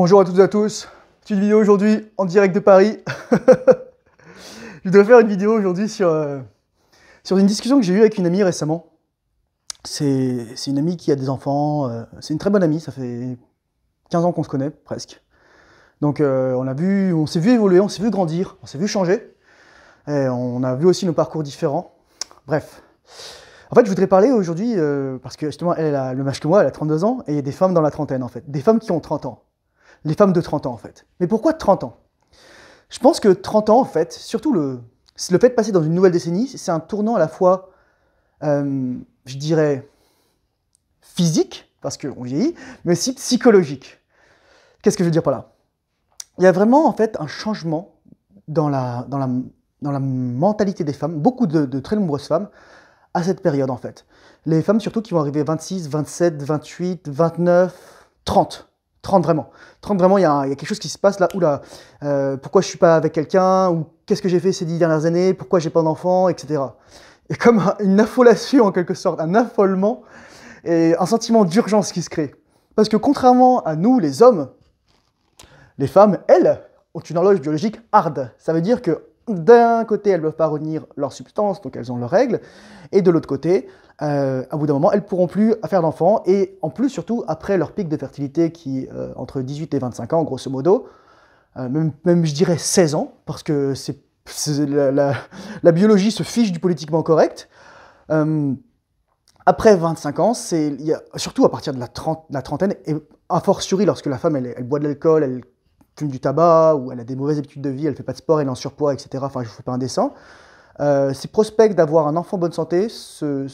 Bonjour à toutes et à tous, petite vidéo aujourd'hui en direct de Paris. Je dois faire une vidéo aujourd'hui sur une discussion que j'ai eue avec une amie récemment. C'est une amie qui a des enfants, c'est une très bonne amie, ça fait 15 ans qu'on se connaît presque. Donc on s'est vu évoluer, on s'est vu grandir, on s'est vu changer. Et on a vu aussi nos parcours différents. Bref. En fait, je voudrais parler aujourd'hui, parce que justement, elle a le même âge que moi, elle a 32 ans, et il y a des femmes dans la trentaine en fait. Des femmes qui ont 30 ans. Les femmes de 30 ans en fait. Mais pourquoi 30 ans? Je pense que 30 ans en fait, surtout le fait de passer dans une nouvelle décennie, c'est un tournant à la fois, je dirais, physique, parce qu'on vieillit, mais aussi psychologique. Qu'est-ce que je veux dire par là? Il y a vraiment en fait un changement dans la mentalité des femmes, beaucoup de très nombreuses femmes, à cette période en fait. Les femmes surtout qui vont arriver 26, 27, 28, 29, 30. 30 vraiment. 30 vraiment, il y a quelque chose qui se passe là, oula, pourquoi je suis pas avec quelqu'un, ou qu'est-ce que j'ai fait ces 10 dernières années, pourquoi j'ai pas d'enfant, etc. Et comme une affolation en quelque sorte, un affolement, et un sentiment d'urgence qui se crée. Parce que contrairement à nous les hommes, les femmes, elles, ont une horloge biologique hard. Ça veut dire que d'un côté, elles ne peuvent pas retenir leur substance, donc elles ont leurs règles, et de l'autre côté, à bout d'un moment, elles ne pourront plus faire d'enfants, et en plus, surtout, après leur pic de fertilité qui est entre 18 et 25 ans, grosso modo, même je dirais 16 ans, parce que la biologie se fiche du politiquement correct. Après 25 ans, surtout à partir de la trentaine, et a fortiori lorsque la femme elle boit de l'alcool, elle fume du tabac, ou elle a des mauvaises habitudes de vie, elle ne fait pas de sport, elle est en surpoids, etc. Enfin, je ne fais pas indécent. Ses prospects d'avoir un enfant en bonne santé se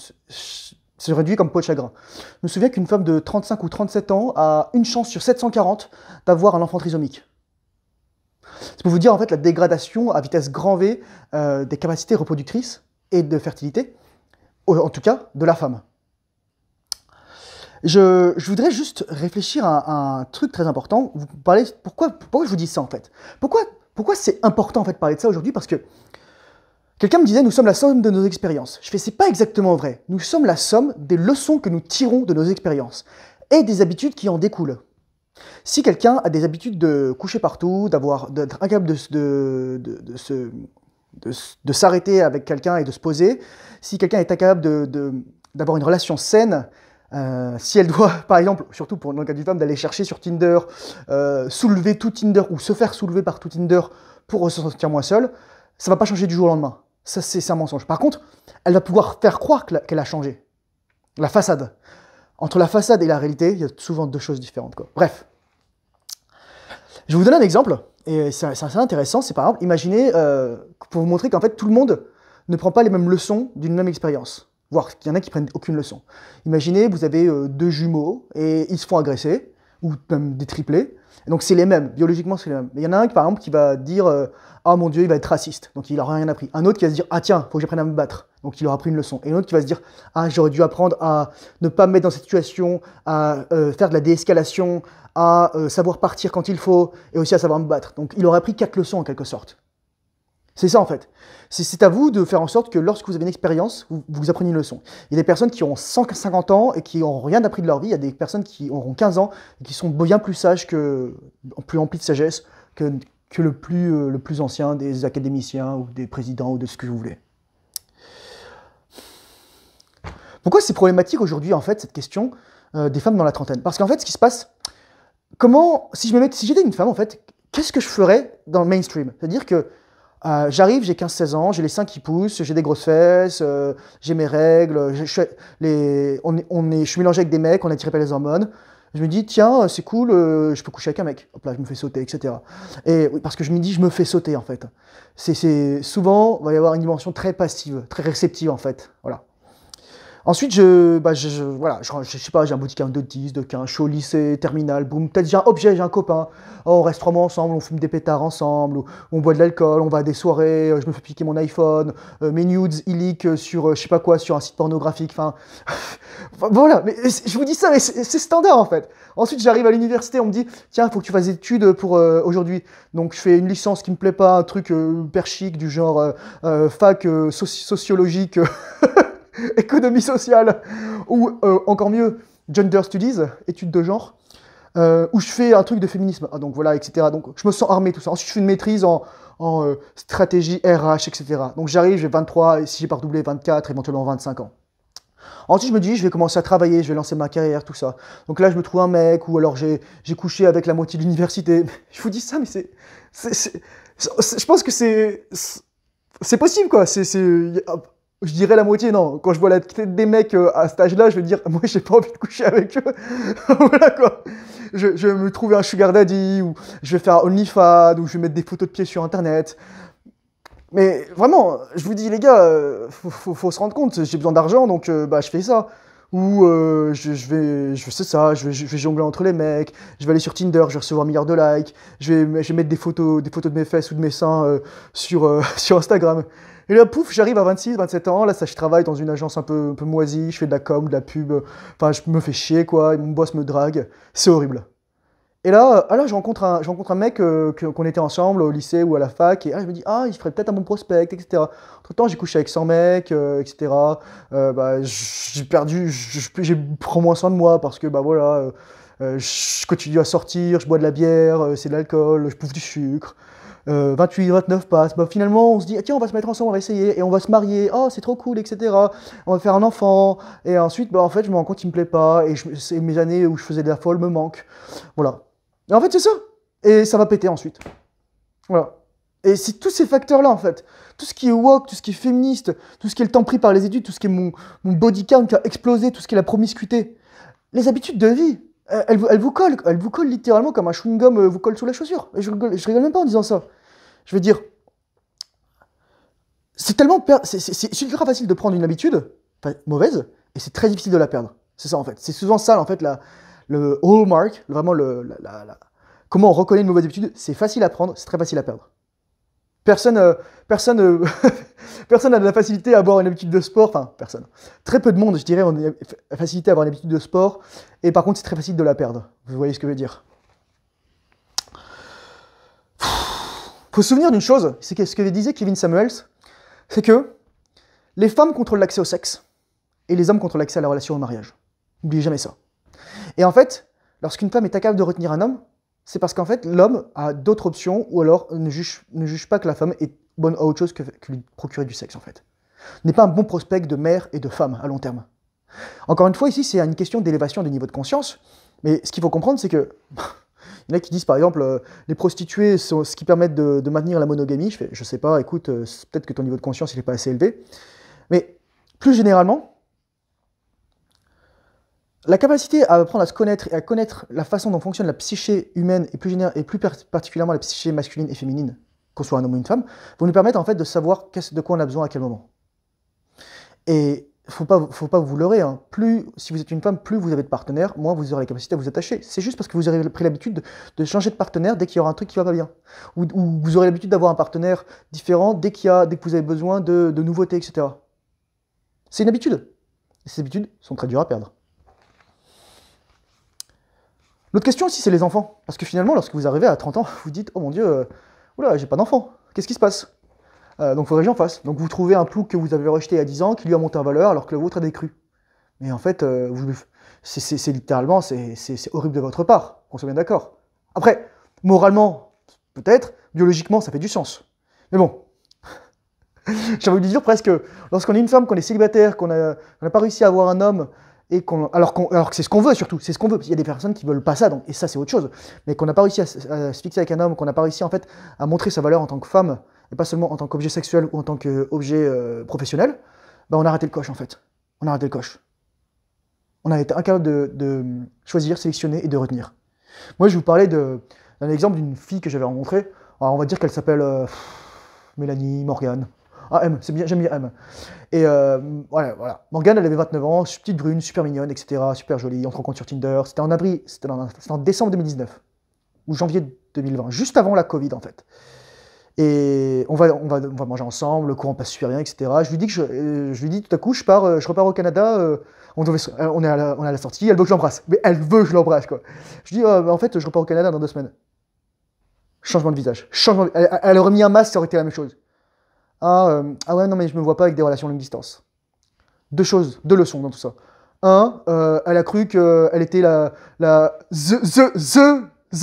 réduit comme peau de chagrin. Je me souviens qu'une femme de 35 ou 37 ans a une chance sur 740 d'avoir un enfant trisomique. C'est pour vous dire en fait la dégradation à vitesse grand V des capacités reproductrices et de fertilité, en tout cas de la femme. Je voudrais juste réfléchir à un truc très important. Vous parlez, pourquoi je vous dis ça en fait? Pourquoi c'est important en fait de parler de ça aujourd'hui? Parce que quelqu'un me disait, nous sommes la somme de nos expériences. Je fais, c'est pas exactement vrai. Nous sommes la somme des leçons que nous tirons de nos expériences et des habitudes qui en découlent. Si quelqu'un a des habitudes de coucher partout, d'être incapable de s'arrêter avec quelqu'un et de se poser, si quelqu'un est incapable d'avoir une relation saine, si elle doit, par exemple, surtout dans le cas d'une femme, d'aller chercher sur Tinder, soulever tout Tinder ou se faire soulever par tout Tinder pour se sentir moins seule, ça ne va pas changer du jour au lendemain. Ça, c'est un mensonge. Par contre, elle va pouvoir faire croire qu'elle a changé. La façade. Entre la façade et la réalité, il y a souvent deux choses différentes, quoi. Bref. Je vais vous donner un exemple, et c'est assez intéressant. C'est par exemple, imaginez, pour vous montrer qu'en fait, tout le monde ne prend pas les mêmes leçons d'une même expérience. Voire qu'il y en a qui prennent aucune leçon. Imaginez, vous avez deux jumeaux, et ils se font agresser, ou même des triplés. Et donc c'est les mêmes, biologiquement c'est les mêmes. Mais il y en a un par exemple qui va dire ah mon Dieu, il va être raciste, donc il n'aura rien appris. Un autre qui va se dire ah tiens, faut que j'apprenne à me battre, donc il aura appris une leçon. Et un autre qui va se dire ah j'aurais dû apprendre à ne pas me mettre dans cette situation, à faire de la déescalation, à savoir partir quand il faut, et aussi à savoir me battre. Donc il aura appris 4 leçons en quelque sorte. C'est ça en fait. C'est à vous de faire en sorte que lorsque vous avez une expérience, vous appreniez une leçon. Il y a des personnes qui ont 150 ans et qui n'ont rien appris de leur vie. Il y a des personnes qui auront 15 ans et qui sont bien plus sages, plus remplis de sagesse que le plus ancien des académiciens ou des présidents ou de ce que vous voulez. Pourquoi c'est problématique aujourd'hui en fait cette question des femmes dans la trentaine? Parce qu'en fait ce qui se passe, si j'étais une femme en fait, qu'est-ce que je ferais dans le mainstream? C'est-à-dire que j'arrive, j'ai 15-16 ans, j'ai les seins qui poussent, j'ai des grosses fesses, j'ai mes règles, je suis mélangé avec des mecs, on a tiré par les hormones. Je me dis, tiens, c'est cool, je peux coucher avec un mec. Hop là, je me fais sauter, etc. Et oui, parce que je me dis, je me fais sauter, en fait. Souvent, il va y avoir une dimension très passive, très réceptive, en fait. Voilà. Ensuite, voilà, je sais pas, j'ai un bouquin de 10, de 15, je suis au lycée, terminal, boum, peut-être j'ai un copain, oh, on reste 3 mois ensemble, on fume des pétards ensemble, on boit de l'alcool, on va à des soirées, je me fais piquer mon iPhone, mes nudes, ils leak sur, je sais pas quoi, sur un site pornographique, enfin, voilà, mais je vous dis ça, mais c'est standard en fait. Ensuite, j'arrive à l'université, on me dit, tiens, il faut que tu fasses des études pour aujourd'hui. Donc, je fais une licence qui me plaît pas, un truc hyper chic, du genre fac sociologique, économie sociale, ou encore mieux, gender studies, études de genre. où je fais un truc de féminisme, donc voilà, etc. Donc je me sens armé, tout ça. Ensuite, je fais une maîtrise en stratégie RH, etc. Donc j'arrive, j'ai 23, et si j'ai pas redoublé, 24, éventuellement 25 ans. Ensuite, je me dis, je vais commencer à travailler, je vais lancer ma carrière, tout ça. Donc là, je me trouve un mec, ou alors j'ai couché avec la moitié de l'université. Je vous dis ça, mais je pense que c'est possible, quoi. Je dirais la moitié, non. Quand je vois la tête des mecs à cet âge-là, je vais dire, moi, j'ai pas envie de coucher avec eux. Voilà, quoi. Je vais me trouver un sugar daddy, ou je vais faire OnlyFans, ou je vais mettre des photos de pieds sur Internet. Mais vraiment, je vous dis, les gars, faut se rendre compte, j'ai besoin d'argent, donc bah, je fais ça. Ou c'est ça, je vais jongler entre les mecs, je vais aller sur Tinder, je vais recevoir un milliard de likes, je vais mettre des photos de mes fesses ou de mes seins sur Instagram. Et là, pouf, j'arrive à 26, 27 ans, là, ça, je travaille dans une agence un peu moisie, je fais de la com, de la pub, enfin, je me fais chier, quoi, et mon boss me drague, c'est horrible. Et là, je rencontre un mec qu'on était ensemble au lycée ou à la fac, et je me dis, ah, il ferait peut-être un bon prospect, etc. Entre-temps, j'ai couché avec 100 mecs, etc. Bah, j'ai perdu, j'ai prends moins soin de moi parce que, bah voilà, je continue à sortir, je bois de la bière, c'est de l'alcool, je bouffe du sucre. 28, 29 passent. Bah, finalement, on se dit, ah, tiens, on va se mettre ensemble, on va essayer, et on va se marier. Oh, c'est trop cool, etc. On va faire un enfant. Et ensuite, bah, en fait, je me rends compte qu'il me plaît pas, et mes années où je faisais de la folle me manquent. Voilà. Et en fait, c'est ça. Et ça va péter ensuite. Voilà. Et c'est tous ces facteurs-là, en fait. Tout ce qui est woke, tout ce qui est féministe, tout ce qui est le temps pris par les études, tout ce qui est mon body count qui a explosé, tout ce qui est la promiscuité. Les habitudes de vie, elles vous collent littéralement comme un chewing-gum vous colle sous la chaussure. Et je rigole même pas en disant ça. Je veux dire, c'est ultra facile de prendre une habitude, mauvaise, et c'est très difficile de la perdre. C'est ça, en fait. C'est souvent ça, en fait, le hallmark, vraiment comment on reconnaît une mauvaise habitude. C'est facile à prendre, c'est très facile à perdre. Personne, personne, personne n'a de la facilité à avoir une habitude de sport. Enfin, personne. Très peu de monde, je dirais, ont la facilité à avoir une habitude de sport. Et par contre, c'est très facile de la perdre. Vous voyez ce que je veux dire? Faut se souvenir d'une chose, c'est ce que disait Kevin Samuels, c'est que les femmes contrôlent l'accès au sexe et les hommes contrôlent l'accès à la relation au mariage. N'oubliez jamais ça. Et en fait, lorsqu'une femme est incapable de retenir un homme, c'est parce qu'en fait, l'homme a d'autres options, ou alors ne juge pas que la femme est bonne à autre chose que lui procurer du sexe, en fait. N'est pas un bon prospect de mère et de femme à long terme. Encore une fois, ici, c'est une question d'élévation du niveau de conscience, mais ce qu'il faut comprendre, c'est que il y en a qui disent, par exemple, les prostituées sont ce qui permet de maintenir la monogamie. Je sais pas, écoute, peut-être que ton niveau de conscience, il n'est pas assez élevé. Mais plus généralement, la capacité à apprendre à se connaître et à connaître la façon dont fonctionne la psyché humaine et plus particulièrement la psyché masculine et féminine, qu'on soit un homme ou une femme, vont nous permettre en fait de savoir de quoi on a besoin à quel moment. Et faut pas vous leurrer, hein. Si vous êtes une femme, plus vous avez de partenaires, moins vous aurez la capacité à vous attacher. C'est juste parce que vous aurez pris l'habitude de changer de partenaire dès qu'il y aura un truc qui va pas bien. Ou vous aurez l'habitude d'avoir un partenaire différent dès que vous avez besoin de nouveautés, etc. C'est une habitude. Et ces habitudes sont très dures à perdre. L'autre question aussi, c'est les enfants. Parce que finalement, lorsque vous arrivez à 30 ans, vous dites, oh mon Dieu, oula, j'ai pas d'enfant. Qu'est-ce qui se passe? Donc il faudrait que j'en fasse. Donc vous trouvez un plouc que vous avez rejeté il y a 10 ans, qui lui a monté en valeur, alors que le vôtre a décru. Mais en fait, c'est littéralement, c'est horrible de votre part, qu'on soit bien d'accord. Après, moralement, peut-être, biologiquement, ça fait du sens. Mais bon, j'ai envie de dire presque, lorsqu'on est une femme, qu'on est célibataire, qu'on n'a pas réussi à avoir un homme, et alors que c'est ce qu'on veut surtout, c'est ce qu'on veut. Il y a des personnes qui veulent pas ça, donc, et ça c'est autre chose. Mais qu'on n'a pas réussi à se fixer avec un homme, qu'on n'a pas réussi en fait à montrer sa valeur en tant que femme, et pas seulement en tant qu'objet sexuel ou en tant qu'objet professionnel, bah on a raté le coche en fait. On a raté le coche. On a été incapable de choisir, sélectionner et de retenir. Moi je vais vous parlais d'un exemple d'une fille que j'avais rencontrée. Alors on va dire qu'elle s'appelle Mélanie, Morgane. Ah, M, c'est bien, j'aime bien M. Et voilà. Morgane, elle avait 29 ans, petite brune, super mignonne, etc., super jolie, on se rencontre sur Tinder. C'était en décembre 2019, ou janvier 2020, juste avant la Covid, en fait. Et on va manger ensemble, le courant passe super bien, etc. Je lui dis tout à coup, je repars au Canada, on est à la sortie, elle veut que je l'embrasse. Mais elle veut que je l'embrasse, quoi. Je dis, en fait, je repars au Canada dans 2 semaines. Changement de visage. Elle aurait mis un masque, ça aurait été la même chose. Ah ouais, non, mais je me vois pas avec des relations longue distance. 2 leçons dans tout ça. elle a cru qu'elle était the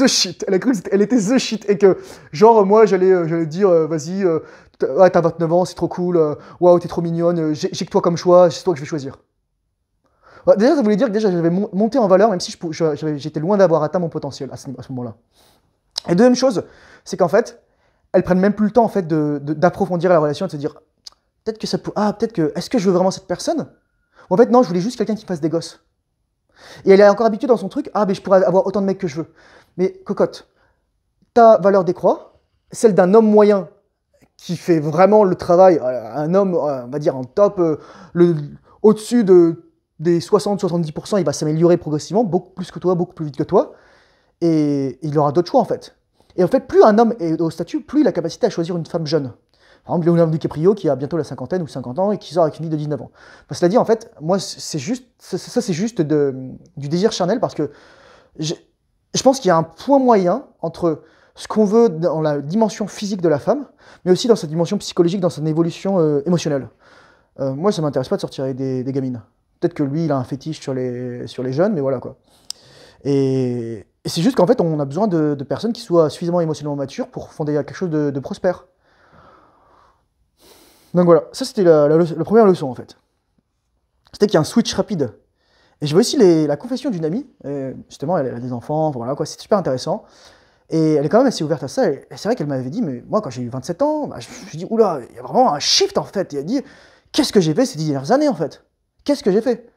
shit. Elle a cru qu'elle était the shit. Et que, genre, moi, j'allais dire, vas-y, ouais, t'as 29 ans, c'est trop cool, waouh, t'es trop mignonne, j'ai que toi comme choix, c'est toi que je vais choisir. Ouais, déjà, ça voulait dire que déjà, j'avais monté en valeur, même si j'étais loin d'avoir atteint mon potentiel à ce moment-là. Et deuxième chose, c'est qu'en fait, elles prennent même plus le temps en fait d'approfondir la relation et de se dire peut-être que ça peut, peut-être que est-ce que je veux vraiment cette personne? Ou en fait non, je voulais juste quelqu'un qui me fasse des gosses. Et elle est encore habituée dans son truc, mais je pourrais avoir autant de mecs que je veux. Mais cocotte, ta valeur décroît, celle d'un homme moyen qui fait vraiment le travail, un homme, on va dire en top, au-dessus des 60-70%, il va s'améliorer progressivement, beaucoup plus que toi, beaucoup plus vite que toi, et il aura d'autres choix en fait. Et en fait, plus un homme est au statut, plus il a la capacité à choisir une femme jeune. Par exemple, Leonardo DiCaprio qui a bientôt la cinquantaine ou 50 ans et qui sort avec une fille de 19 ans. Enfin, cela dit, en fait, moi, c'est juste du désir charnel parce que je pense qu'il y a un point moyen entre ce qu'on veut dans la dimension physique de la femme, mais aussi dans sa dimension psychologique, dans son évolution émotionnelle. Moi, ça m'intéresse pas de sortir avec des gamines. Peut-être que lui, il a un fétiche sur les jeunes, mais voilà quoi. Et c'est juste qu'en fait, on a besoin de personnes qui soient suffisamment émotionnellement matures pour fonder quelque chose de prospère. Donc voilà, ça c'était la première leçon en fait. C'était qu'il y a un switch rapide. Et je vois aussi la confession d'une amie, justement elle a des enfants, voilà quoi, c'est super intéressant. Et elle est quand même assez ouverte à ça, et c'est vrai qu'elle m'avait dit, mais moi quand j'ai eu 27 ans, je me suis dit, oula, il y a vraiment un shift en fait. Et elle a dit, qu'est-ce que j'ai fait ces 10 dernières années en fait? Qu'est-ce que j'ai fait?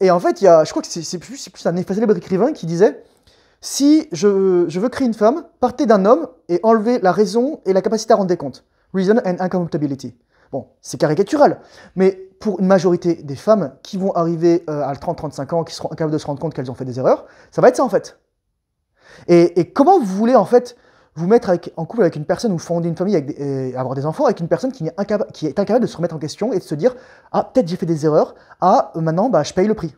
Et en fait, je crois que c'est plus un célèbre écrivain qui disait, si je veux créer une femme, partez d'un homme et enlevez la raison et la capacité à rendre des comptes. Reason and accountability. Bon, c'est caricatural, mais pour une majorité des femmes qui vont arriver à 30-35 ans, qui seront incapables de se rendre compte qu'elles ont fait des erreurs, ça va être ça en fait. Et comment vous voulez en fait vous mettre en couple avec une personne ou fonder une famille et avoir des enfants avec une personne qui est incapable de se remettre en question et de se dire peut-être j'ai fait des erreurs, maintenant je paye le prix.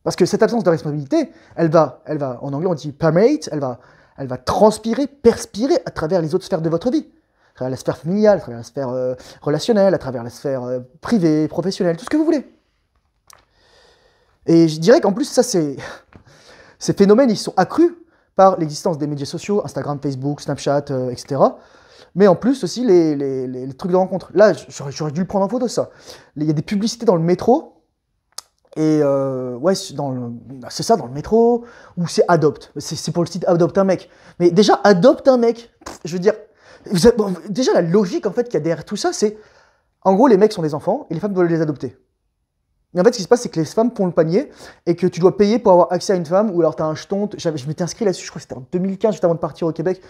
Parce que cette absence de responsabilité, elle va en anglais on dit permeate, elle va transpirer, perspirer à travers les autres sphères de votre vie. À travers la sphère familiale, à travers la sphère relationnelle, à travers la sphère privée, professionnelle, tout ce que vous voulez. Et je dirais qu'en plus, ces phénomènes, ils sont accrus par l'existence des médias sociaux, Instagram, Facebook, Snapchat, etc. Mais en plus aussi les trucs de rencontre. Là, j'aurais dû le prendre en photo, ça. Il y a des publicités dans le métro, et ouais, c'est ça, dans le métro, ou c'est Adopt. C'est pour le site Adopte un mec. Mais déjà, Adopte un mec, je veux dire, déjà la logique en fait qu'il y a derrière tout ça, c'est, en gros, les mecs sont des enfants, et les femmes doivent les adopter. Mais en fait, ce qui se passe, c'est que les femmes font le panier, et que tu dois payer pour avoir accès à une femme, ou alors tu as un jeton. Je m'étais inscrit là-dessus, je crois que c'était en 2015, juste avant de partir au Québec.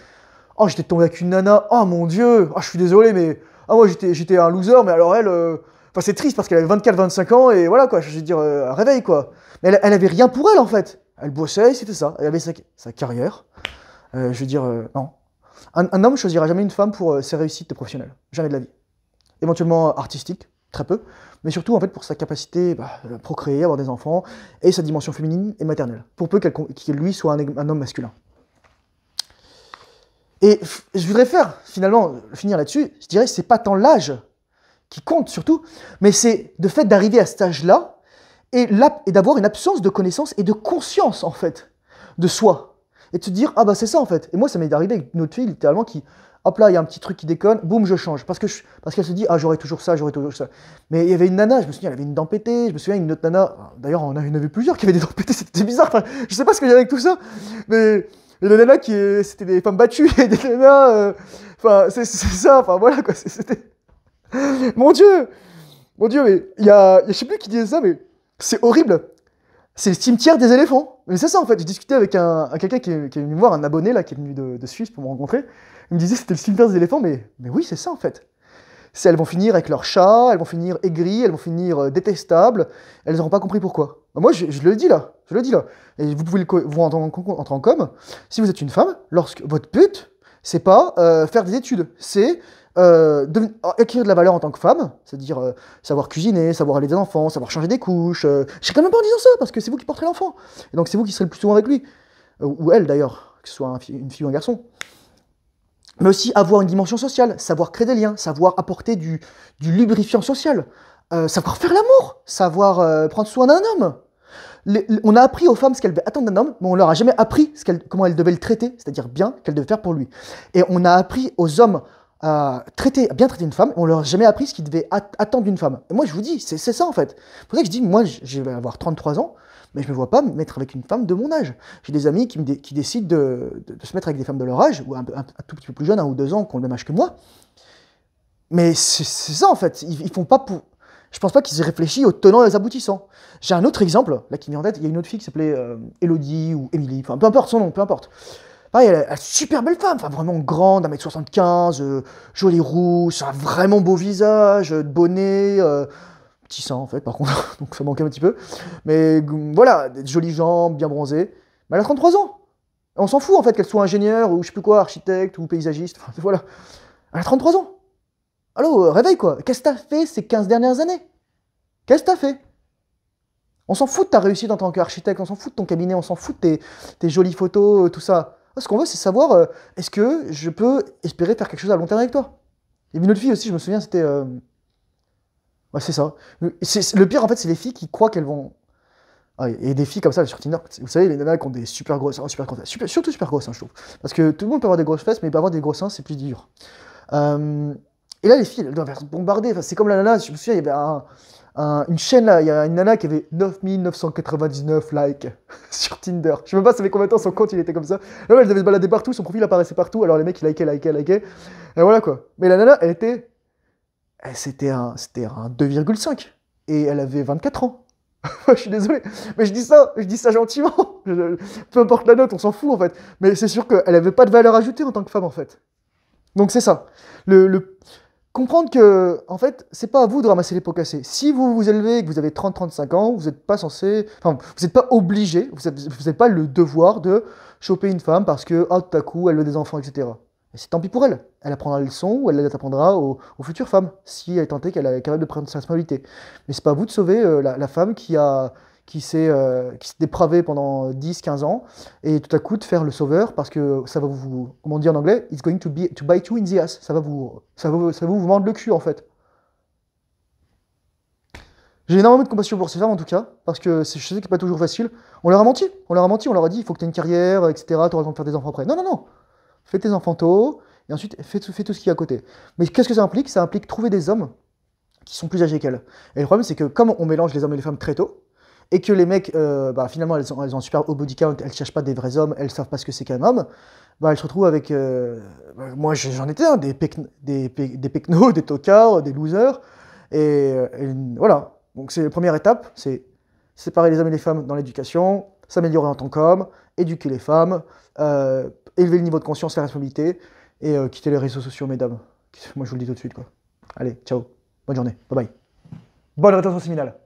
Oh, j'étais tombé avec une nana, oh mon dieu, je suis désolé, mais moi j'étais un loser, mais alors elle, enfin c'est triste parce qu'elle avait 24-25 ans, et voilà quoi, je veux dire, réveille quoi. Mais elle avait rien pour elle en fait. Elle bossait, c'était ça, elle avait sa carrière. Je veux dire, non. Un homme ne choisira jamais une femme pour ses réussites professionnelles, jamais de la vie. Éventuellement artistique, très peu, mais surtout en fait pour sa capacité à procréer, avoir des enfants, et sa dimension féminine et maternelle, pour peu qu'il lui soit un homme masculin. Et je voudrais finir là-dessus, je dirais que c'est pas tant l'âge qui compte surtout, mais c'est le fait d'arriver à cet âge-là et d'avoir une absence de connaissance et de conscience en fait de soi. Et de se dire, c'est ça en fait. Et moi ça m'est arrivé avec une autre fille littéralement qui, hop là, il y a un petit truc qui déconne, boum, je change. Parce qu'elle se dit, j'aurai toujours ça, j'aurai toujours ça. Mais il y avait une nana, je me souviens, elle avait une dent pétée, je me souviens, une autre nana, d'ailleurs on en avait plusieurs qui avaient des dents pétées, c'était bizarre, je sais pas ce que j'ai avec tout ça, mais... Et les nanas c'était des femmes battues, et des nanas, c'est ça, voilà quoi, c'était... Mon Dieu, mais je sais plus qui disait ça, mais c'est horrible. C'est le cimetière des éléphants. Mais c'est ça en fait, j'ai discuté avec quelqu'un qui est venu me voir, un abonné là, qui est venu de Suisse pour me rencontrer. Il me disait c'était le cimetière des éléphants, mais oui, c'est ça en fait. Elles vont finir avec leur chat, elles vont finir aigries, elles vont finir détestables, elles n'auront pas compris pourquoi. Moi, je le dis là, Et vous pouvez vous rendre en com, si vous êtes une femme, lorsque votre but, c'est pas faire des études, c'est acquérir de la valeur en tant que femme, c'est-à-dire savoir cuisiner, savoir aller des enfants, savoir changer des couches. Je serais quand même pas en disant ça, parce que c'est vous qui porterez l'enfant. Et donc c'est vous qui serez le plus souvent avec lui. Ou elle d'ailleurs, que ce soit une fille ou un garçon. Mais aussi avoir une dimension sociale, savoir créer des liens, savoir apporter du lubrifiant social, savoir faire l'amour, savoir prendre soin d'un homme. On a appris aux femmes ce qu'elles devaient attendre d'un homme, mais on leur a jamais appris comment elles devaient le traiter, c'est-à-dire bien, qu'elles devaient faire pour lui. Et on a appris aux hommes à bien traiter une femme, et on leur a jamais appris ce qu'ils devaient attendre d'une femme. Et moi, je vous dis, c'est ça en fait. C'est pour ça que je dis, moi, je vais avoir 33 ans, mais je me vois pas me mettre avec une femme de mon âge. J'ai des amis qui décident de se mettre avec des femmes de leur âge, ou un tout petit peu plus jeunes, 1 ou 2 ans, qui ont le même âge que moi. Mais c'est ça en fait. Ils font pas pour. Je pense pas qu'ils aient réfléchi aux tenants et aux aboutissants. J'ai un autre exemple, là, qui me vient en tête. Il y a une autre fille qui s'appelait Elodie ou Émilie, enfin peu importe son nom, peu importe. Pareil, elle est super belle femme, enfin vraiment grande, 1m75, jolie rousse, un vraiment beau visage, de bonnet, petit sein en fait, par contre, donc ça manque un petit peu. Mais voilà, des jolies jambes, bien bronzées. Mais elle a 33 ans. Et on s'en fout en fait qu'elle soit ingénieure ou je sais plus quoi, architecte ou paysagiste, enfin voilà. Elle a 33 ans. Allô, réveille quoi. Qu'est-ce que t'as fait ces 15 dernières années? Qu'est-ce que t'as fait? On s'en fout de ta réussite en tant qu'architecte, on s'en fout de ton cabinet, on s'en fout de tes jolies photos, tout ça. Ce qu'on veut, c'est savoir, est-ce que je peux espérer faire quelque chose à long terme avec toi? Il y avait une autre fille aussi, je me souviens, c'était... Ouais, c'est ça. Le pire, en fait, c'est les filles qui croient qu'elles vont... Ah, et des filles comme ça sur Tinder, vous savez, les nanas qui ont des super grosses seins, surtout super grosses, hein, je trouve. Parce que tout le monde peut avoir des grosses fesses, mais pas avoir des gros seins, c'est plus dur. Et là, les filles, elles doivent être bombardées. Enfin, c'est comme la nana, je me souviens, il y avait une chaîne là, il y a une nana qui avait 9999 likes sur Tinder. Je sais même pas, ça fait combien de temps son compte il était comme ça. Là, elle devait se balader partout, son profil apparaissait partout, alors les mecs ils likaient. Et voilà quoi. Mais la nana, c'était un 2,5. Et elle avait 24 ans. Je suis désolé, mais je dis ça gentiment. Peu importe la note, on s'en fout en fait. Mais c'est sûr qu'elle avait pas de valeur ajoutée en tant que femme en fait. Donc c'est ça. Comprendre que, en fait, c'est pas à vous de ramasser les pots cassés. Si vous vous élevez et que vous avez 30-35 ans, vous n'êtes pas censé, enfin, vous n'êtes pas obligé, vous n'avez pas le devoir de choper une femme parce que, ah, tout à coup, elle veut des enfants, etc. Et c'est tant pis pour elle. Elle apprendra les leçons ou elle les apprendra aux futures femmes, si elle est tentée qu'elle est capable de prendre sa responsabilité. Mais c'est pas à vous de sauver la femme qui s'est dépravée pendant 10-15 ans et tout à coup de faire le sauveur parce que ça va vous, comment on dit en anglais, it's going to bite you in the ass. Ça va vous mordre le cul en fait. J'ai énormément de compassion pour ces femmes en tout cas, parce que je sais que c'est pas toujours facile. On leur a menti, on leur a dit il faut que tu aies une carrière, etc. Tu auras le temps de faire des enfants après. Non, non, non. Fais tes enfants tôt, et ensuite fais tout ce qu'il y a à côté. Mais qu'est-ce que ça implique? Ça implique trouver des hommes qui sont plus âgés qu'elles. Et le problème, c'est que comme on mélange les hommes et les femmes très tôt, et que les mecs, finalement, elles ont un super haut body count, elles cherchent pas des vrais hommes, elles savent pas ce que c'est qu'un homme, elles se retrouvent avec... moi, j'en étais un, des pecnos, des tocards, des losers, et voilà. Donc, c'est la première étape, c'est séparer les hommes et les femmes dans l'éducation, s'améliorer en tant qu'homme, éduquer les femmes, élever le niveau de conscience et la responsabilité, et quitter les réseaux sociaux, mesdames. Moi, je vous le dis tout de suite, quoi. Allez, ciao, bonne journée, bye bye. Bonne rétention séminale.